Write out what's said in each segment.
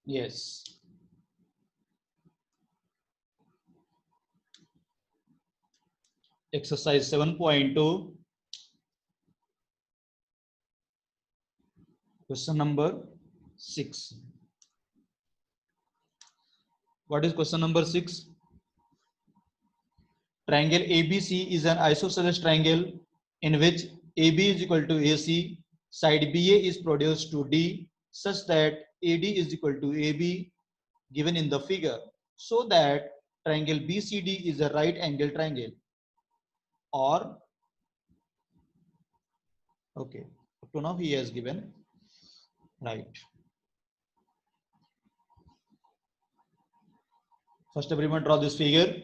Yes. Exercise 7.2. Question number 6. What is question number 6? Triangle ABC is an isosceles triangle in which AB is equal to AC, side BA is produced to D such that AD is equal to AB given in the figure, so that triangle BCD is a right angle triangle. Or, okay, up to now he has given right. First, everyone draw this figure.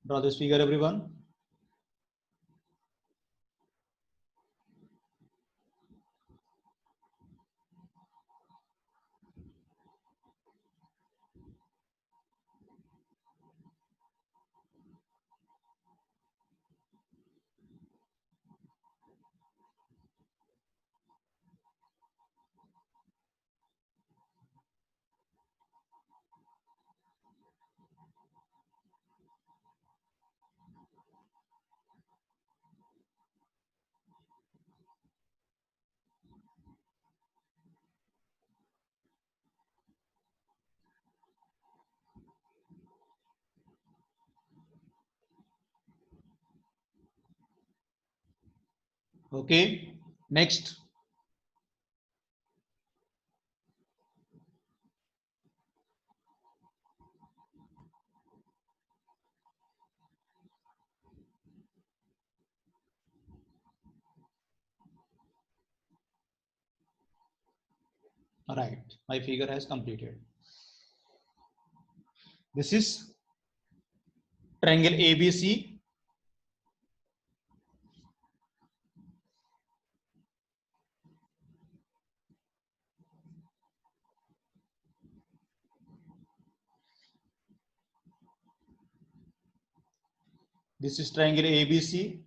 Draw this figure, everyone. Okay, next. Right, my figure has completed. This is triangle ABC. This is triangle ABC.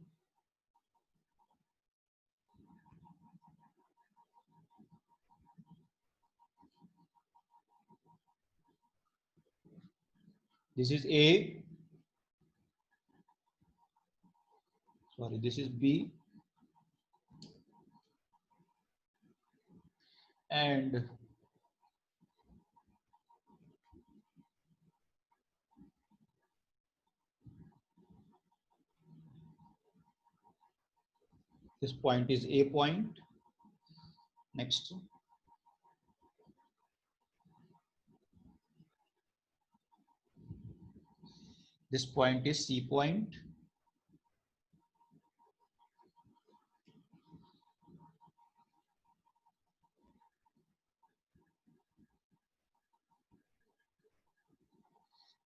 This is A. Sorry, this is B. And this point is A point. Next. This point is C point.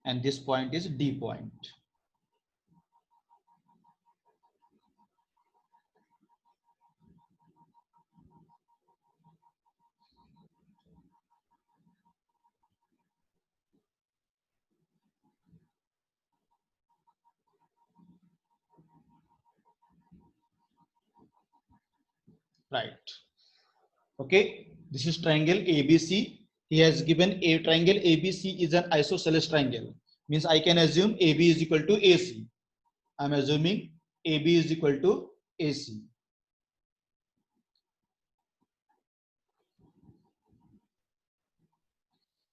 And this point is D point. Right. Okay, this is triangle ABC. He has given a triangle ABC is an isosceles triangle. Means I can assume AB is equal to AC. I'm assuming AB is equal to AC.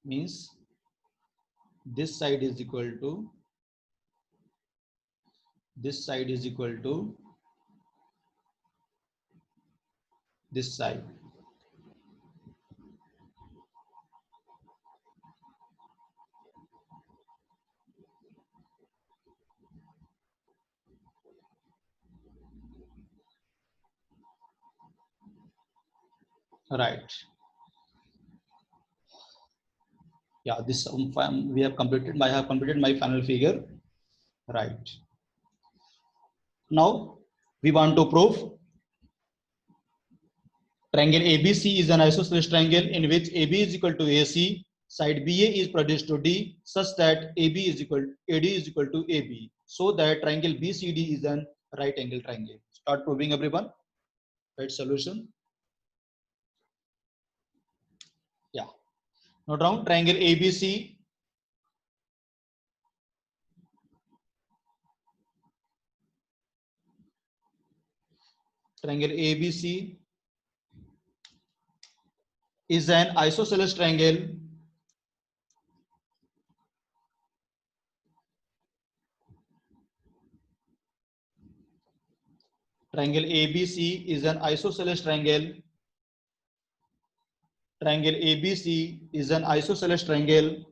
Means this side is equal to this side is equal to this side. Right. Yeah, this we have completed. I have completed my final figure. Right. Now we want to prove triangle ABC is an isosceles triangle in which AB is equal to AC. Side BA is produced to D such that AD is equal to AB. So that triangle BCD is an right angle triangle. Start proving, everyone. Right solution. Yeah. Now down triangle ABC. Triangle ABC is an isosceles triangle triangle ABC is an isosceles triangle. Triangle ABC is an isosceles triangle.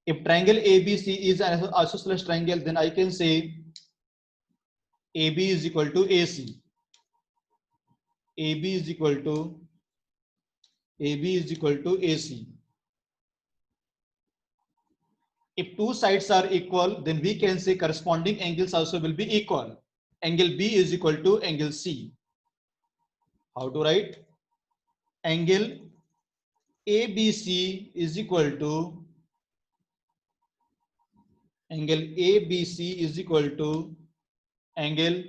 If triangle ABC is an isosceles triangle, then I can say AB is equal to AC. AB is equal to AC. If two sides are equal, then we can say corresponding angles also will be equal. Angle B is equal to angle C. How to write? Angle ABC is equal to angle ABC is equal to angle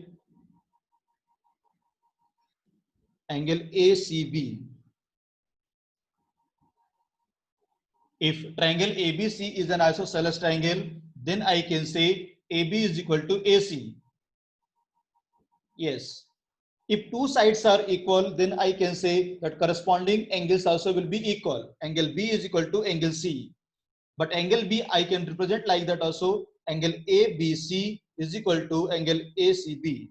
ACB. If triangle ABC is an isosceles triangle, then I can say AB is equal to AC. Yes. If two sides are equal, then I can say that corresponding angles also will be equal. Angle B is equal to angle C. But angle B I can represent like that also. Angle ABC is equal to angle ACB.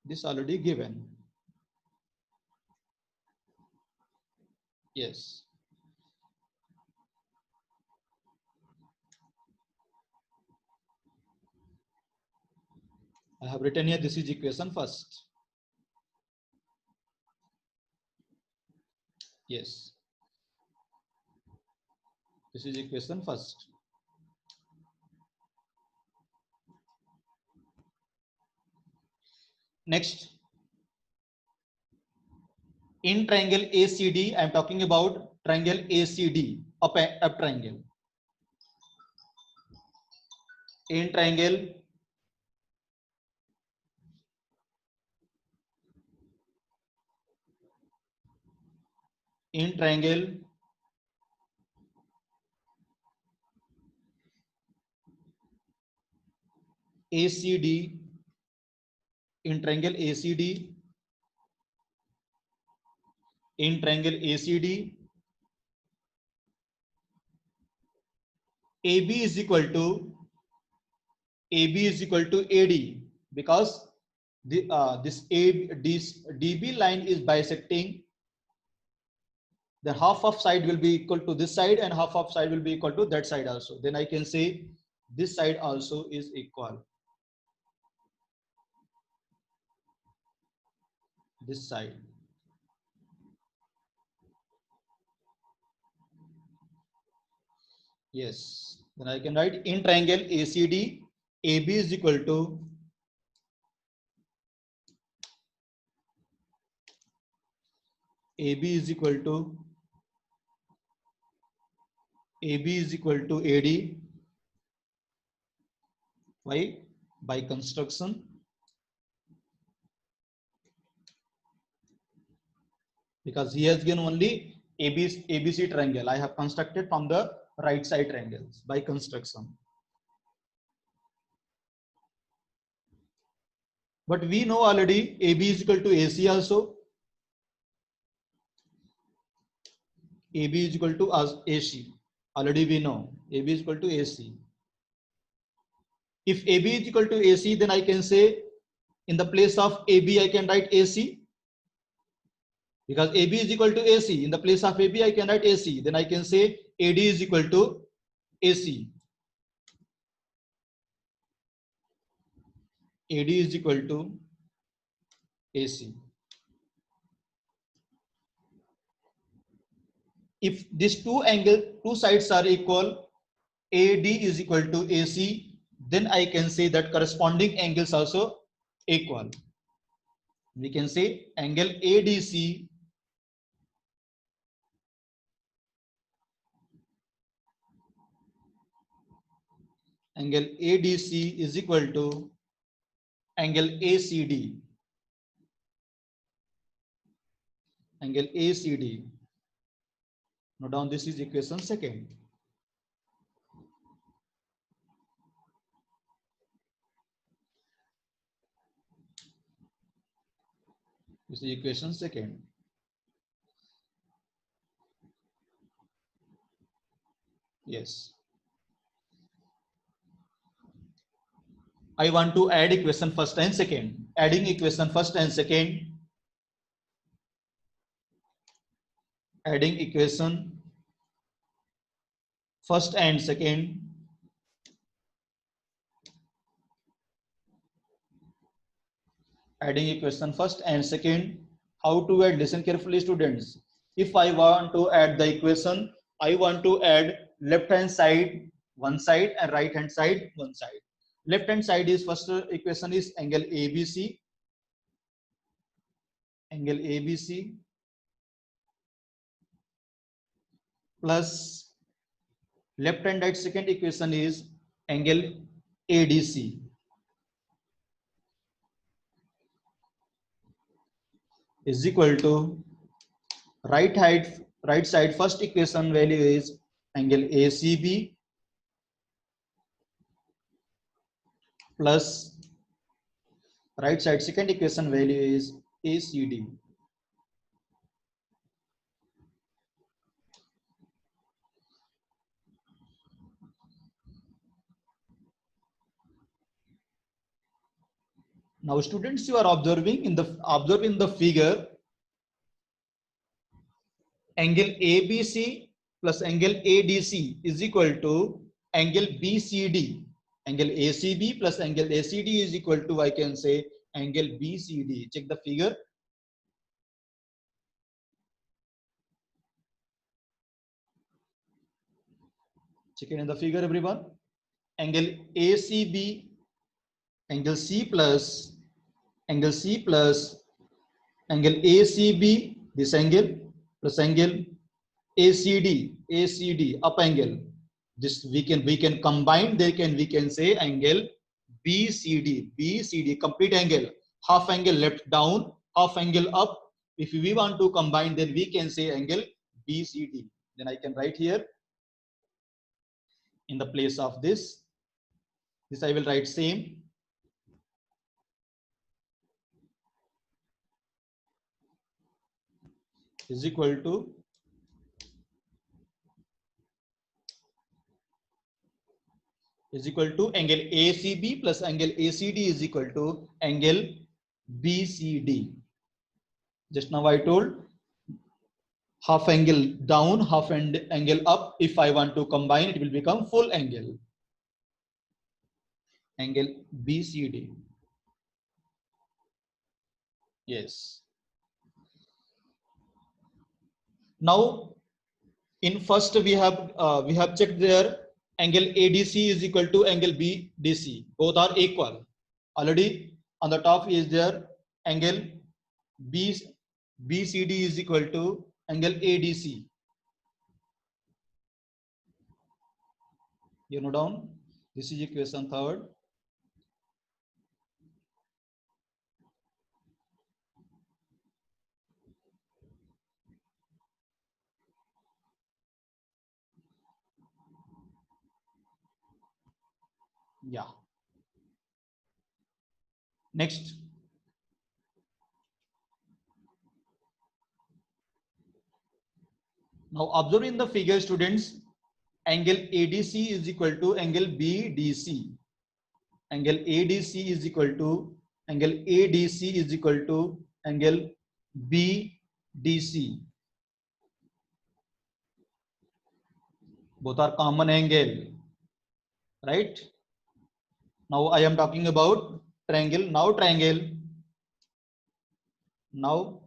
This already given. Yes. I have written here, this is equation first. Yes. This is equation first. Next, in triangle ACD, I am talking about triangle ACD, up triangle. In triangle ACD, in triangle ACD, in triangle ACD, AB is equal to AD, because this DB line is bisecting. The half of side will be equal to this side and half of side will be equal to that side also. Then I can say this side also is equal. This side. Yes. Then I can write in triangle ACD, AB is equal to AD. Why? By construction. Because he has given only ABC triangle. I have constructed from the right side triangles by construction. But we know already AB is equal to AC also. AB is equal to AC. Already we know AB is equal to AC. If AB is equal to AC, then I can say in the place of AB I can write AC, because AB is equal to AC. In the place of AB I can write AC. Then I can say AD is equal to AC. AD is equal to AC. If these two sides are equal, AD is equal to AC, then I can say that corresponding angles also equal. We can say angle ADC is equal to angle ACD. Angle ACD. Note down, this is equation second. This is equation second. Yes. I want to add equation first and second. Adding equation first and second. Adding equation first and second. Adding equation first and second. How to add? Listen carefully, students. If I want to add the equation, I want to add left hand side one side and right hand side one side. Left hand side is first equation is angle ABC. Angle ABC plus left hand side second equation is angle ADC. Is equal to right side first equation value is angle ACB plus right side second equation value is ACD. Now students, you are observing in the figure, angle ABC plus angle ADC is equal to angle BCD. Angle ACB plus angle ACD is equal to, I can say, angle BCD. Check the figure. Check it in the figure, everyone. Angle ACB, angle C plus angle ACB, this angle plus angle ACD up angle. This we can combine. We can say angle BCD complete angle. Half angle left down, half angle up. If we want to combine, then we can say angle BCD. Then I can write here in the place of this. This I will write same. Is equal to angle ACB plus angle ACD is equal to angle BCD. Just now I told half angle down, half angle up. If I want to combine, it will become full angle. Angle BCD. Yes. Now, in first we have checked there angle ADC is equal to angle BDC. Both are equal. Already on the top is there angle BCD is equal to angle ADC. You know down. This is equation third. Yeah. Next. Now observe in the figure, students, angle ADC is equal to angle BDC. Angle ADC is equal to angle ADC is equal to angle BDC. Both are common angle, right? Now I am talking about triangle. Now triangle. Now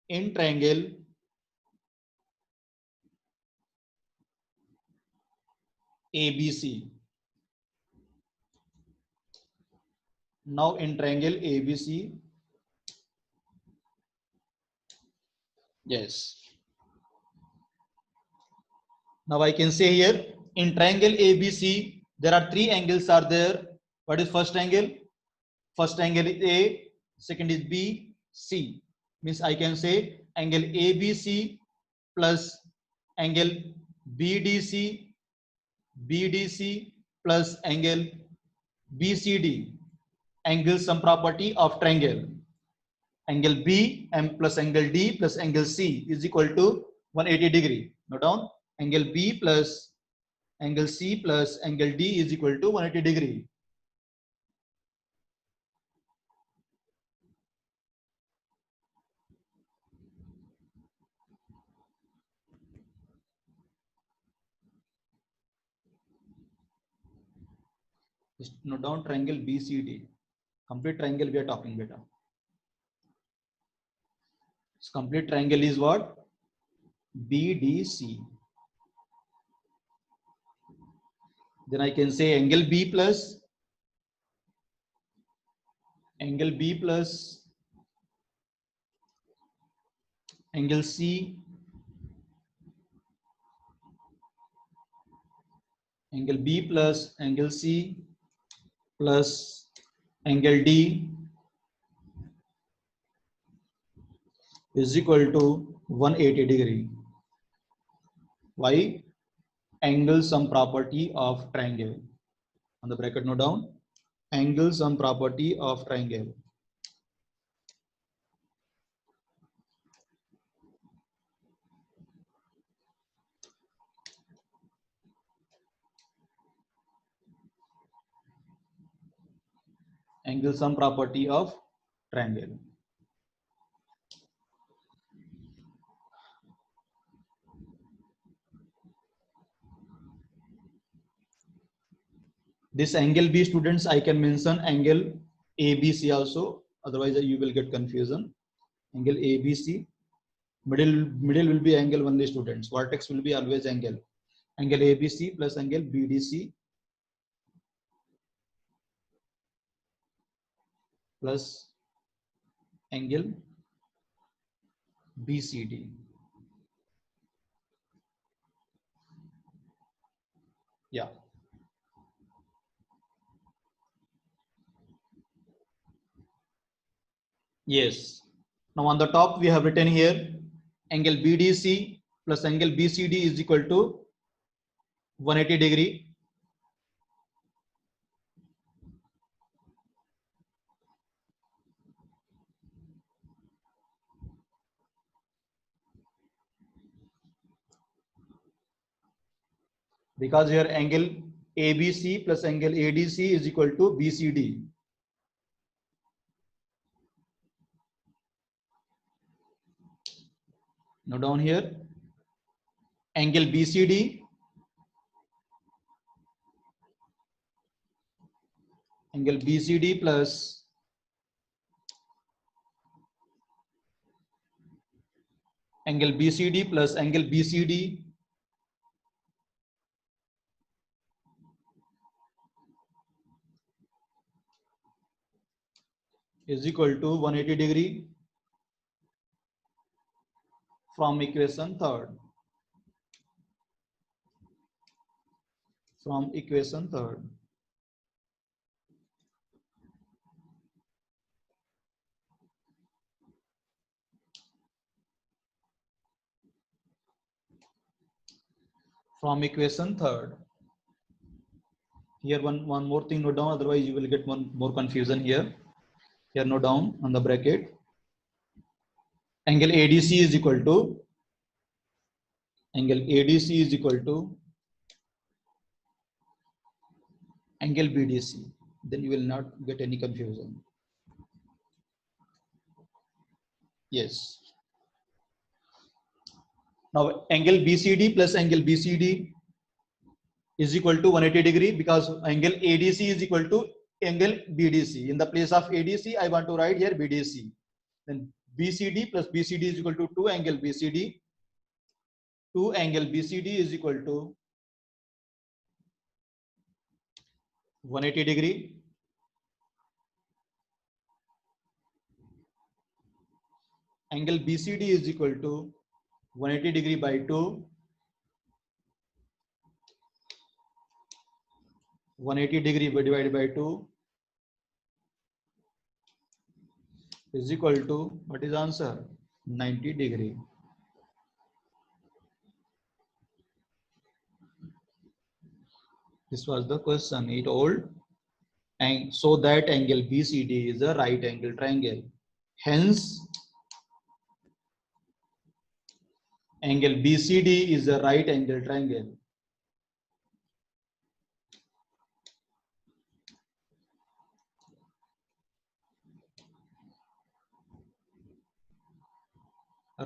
in triangle ABC. Now in triangle ABC. Yes. Now I can say here in triangle ABC there are three angles are there. What is first angle? First angle is A, second is B, C. Means I can say angle ABC plus angle BDC, BDC plus angle BCD. Angle sum property of triangle. Angle B M plus angle D plus angle C is equal to 180 degree. Note down angle B plus angle C plus angle D is equal to 180 degree. Just note down triangle BCD. Complete triangle we are talking beta. So complete triangle is what? BDC. Then I can say angle B plus angle C, angle B plus angle C plus angle D is equal to 180 degree. Why? Angle sum property of triangle. On the bracket note down angle sum property of triangle. Angle sum property of triangle. This angle B, students, I can mention angle ABC also. Otherwise, you will get confusion. Angle ABC. Middle will be angle only, students. Vertex will be always angle. Angle ABC plus angle BDC plus angle BCD. Yeah. Yes. Now on the top we have written here angle BDC plus angle BCD is equal to 180 degree. Because here angle ABC plus angle ADC is equal to BCD. Now down here angle BCD, angle BCD plus angle BCD plus angle BCD is equal to 180 degree from equation third. From equation third. From equation third. Here one more thing note down, otherwise you will get one more confusion here. Here note down on the bracket. Angle ADC is equal to angle ADC is equal to angle BDC. Then you will not get any confusion. Yes. Now angle BCD plus angle BCD is equal to 180 degree because angle ADC is equal to angle BDC. In the place of ADC, I want to write here BDC. Then BCD plus BCD is equal to 2 angle BCD. 2 angle BCD is equal to 180 degree. Angle BCD is equal to 180 degree by 2. 180 degree divided by 2 is equal to, what is answer? 90 degree. This was the question. It told, and so that angle BCD is a right angle triangle. Hence, angle BCD is a right angle triangle.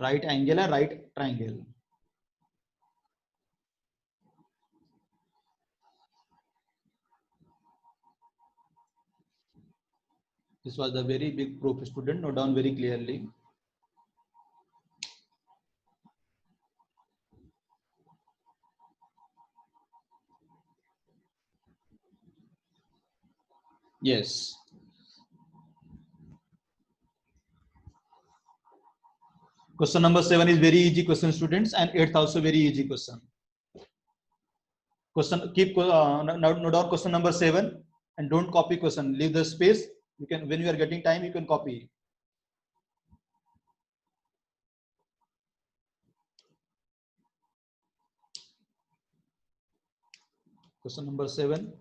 Right angle and right triangle. This was a very big proof. Student, note down very clearly. Yes. Question number 7 is very easy question, students, and 8th also very easy question. Question, keep note down question number 7 and don't copy question. Leave the space. You can, when you are getting time, you can copy. Question number 7.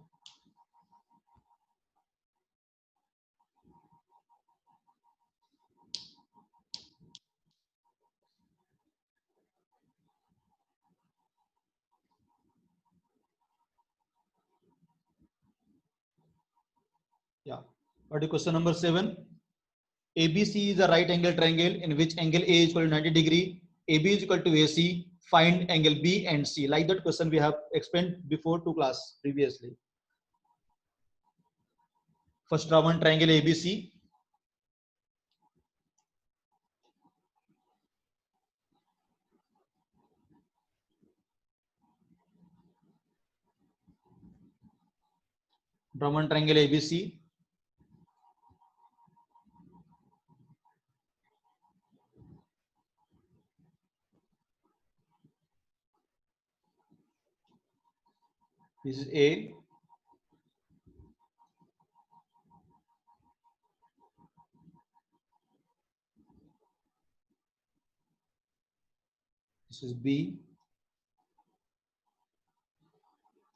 Yeah. What is question number 7? ABC is a right angle triangle in which angle A is equal to 90 degree. AB is equal to AC. Find angle B and C. Like that question we have explained before to class previously. First draw one triangle ABC. Draw one triangle ABC. This is A. This is B.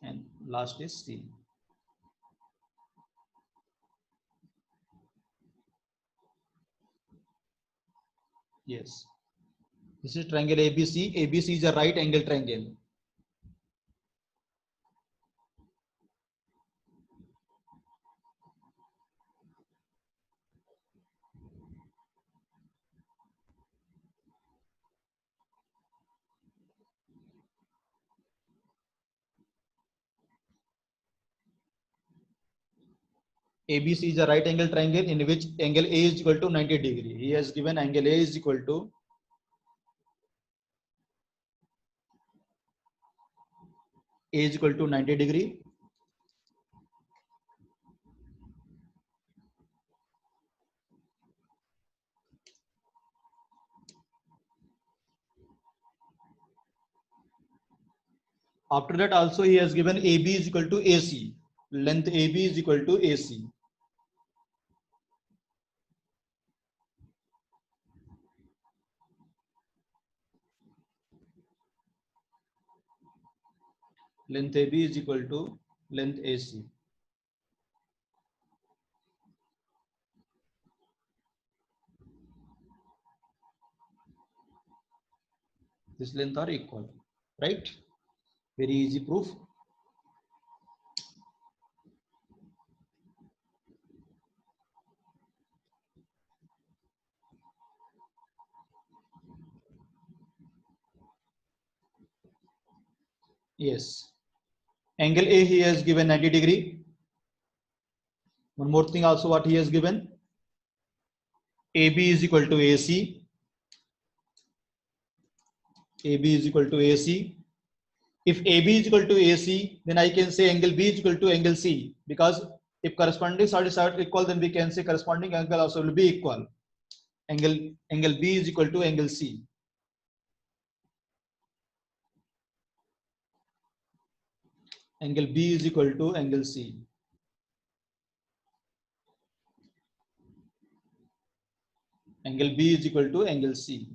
And last is C. Yes. This is triangle ABC. ABC is a right angle triangle. ABC is a right angle triangle in which angle A is equal to 90 degree. He has given angle A is equal to A is equal to 90 degree. After that also he has given AB is equal to AC. Length AB is equal to AC. Length AB is equal to length AC. This length are equal, right? Very easy proof. Yes. Angle A he has given 90 degree. One more thing also what he has given. AB is equal to AC. AB is equal to AC. If AB is equal to AC, then I can say angle B is equal to angle C, because if corresponding sides are equal, then we can say corresponding angle also will be equal. Angle B is equal to angle C. Angle B is equal to angle C. Angle B is equal to angle C.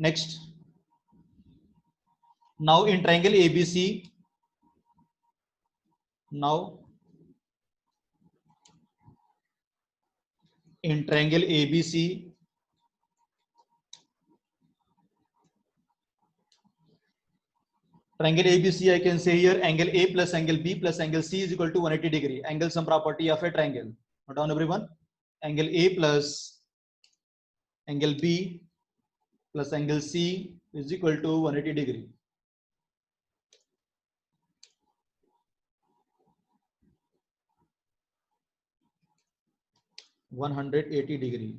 Next, now in triangle ABC, now in triangle ABC, triangle ABC, I can say here angle A plus angle B plus angle C is equal to 180 degree. Angle sum property of a triangle. Note down everyone. Angle A plus angle B plus angle C is equal to 180 degree. (180°).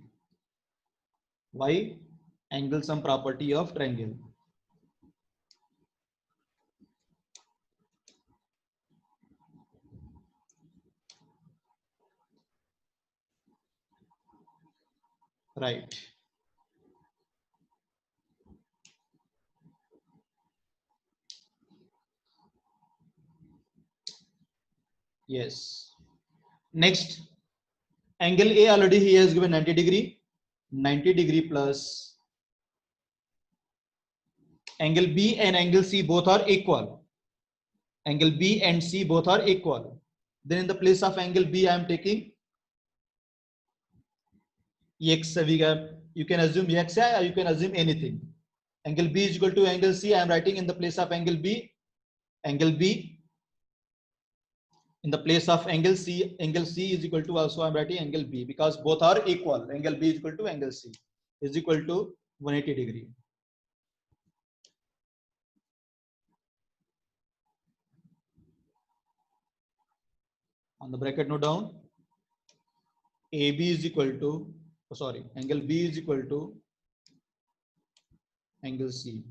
Why? Angle sum property of triangle. Right. Yes. Next, angle A already he has given 90 degree. 90 degree plus angle B and angle C both are equal. Angle B and C both are equal. Then in the place of angle B, I am taking X. You can assume X or you can assume anything. Angle B is equal to angle C. I am writing in the place of angle B. Angle B in the place of angle C is equal to, also I am writing angle B, because both are equal. Angle B is equal to angle C is equal to 180 degree. On the bracket, note down AB is equal to, angle B is equal to angle C.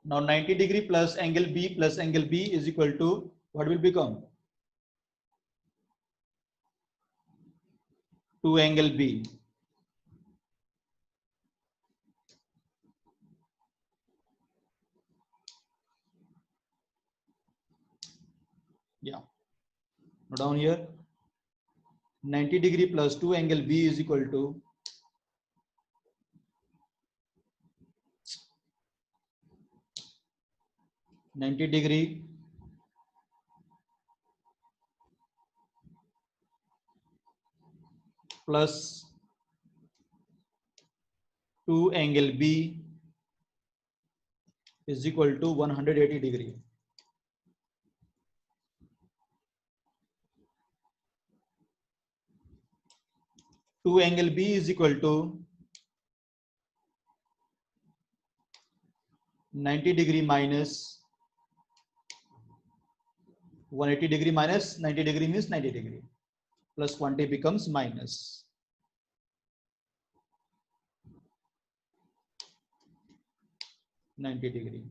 Now 90 degree plus angle B is equal to, what will become? 2 angle B. Yeah. Note down here 90 degree plus 2 angle B is equal to 90 degree plus 2 angle B is equal to 180 degree. Two angle B is equal to 90 degree minus 180 degree minus 90 degree means 90 degree. Plus quantity becomes minus 90 degree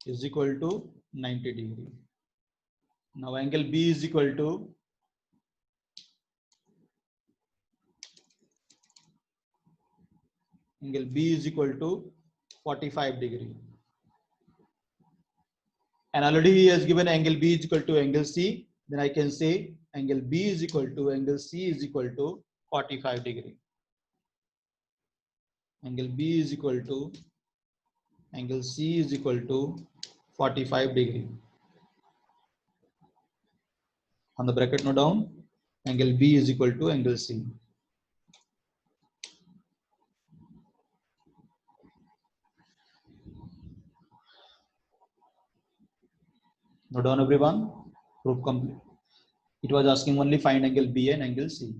is equal to 90 degree. Now angle B is equal to angle B is equal to 45 degree. And already he has given angle B is equal to angle C. Then I can say angle B is equal to angle C is equal to 45 degree. Angle B is equal to angle C is equal to 45 degree. On the bracket, note down angle B is equal to angle C. Note down everyone. Proof complete. It was asking only find angle B and angle C.